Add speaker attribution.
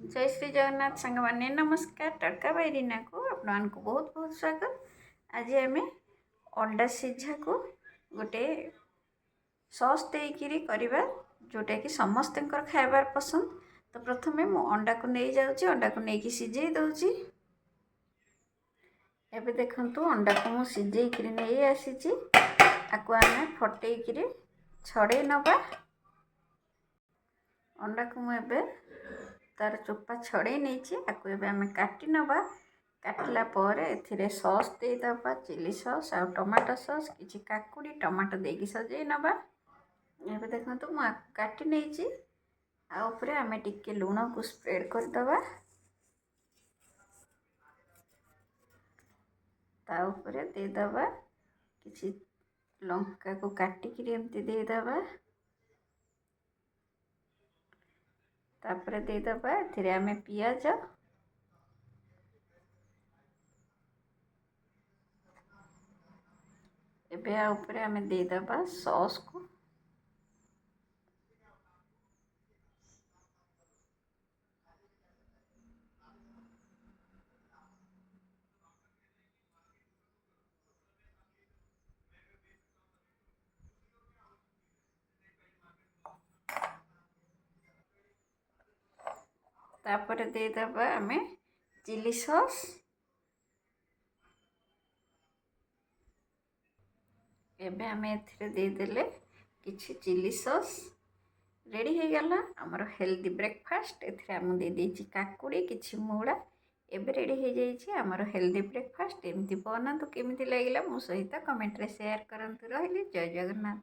Speaker 1: जय श्री जगन्नाथ सांग मैंने नमस्कार टटका बाई रीना को आपण को बहुत बहुत स्वागत। आज आम अंडा सीझा को गोटे सॉस देकर करवा जोटा कि समस्त खाइबार पसंद। तो प्रथमे मु अंडा को नहीं जाऊँगी, अंडा को लेकिन सीझे दूची। एबे देखंतु अंडा को मु सीझे नहीं आसी आकु आम फटेक छड़े नवा। अंडा को मुझे तार चोपा छड़े नहीं आकु आम काटी नवा। काटिला ए सॉस देदबा, चिली सॉस आ टमाटो सॉस, किसी काकुड़ी टमाटो देकी सजे नवा। ये देखो मु काटी नहीं आउे आम टिके लुण को स्प्रेड करदबा। ताऊपर देदबा किसी लंका को काटिक एमती देदबा। तापर देदबा एथिरे आमे पियाज, एबे आ ऊपर आमे देदबा सॉस को। तापर देदबा आमे चिली सॉस। एबे आमे एथिरे देदेले किछि चिली सॉस। रेडी हो गला आमर हेल्दी ब्रेकफास्ट। एथिरे आम दे देछि काकुड़ी किछि मूला। एबे रेडी हो जाइछि आमर हेल्दी ब्रेकफास्ट। एमती बनातु केमिति लागिला मो सहित कमेंट रे शेयर करंतु। रहिली जय जगन्नाथ।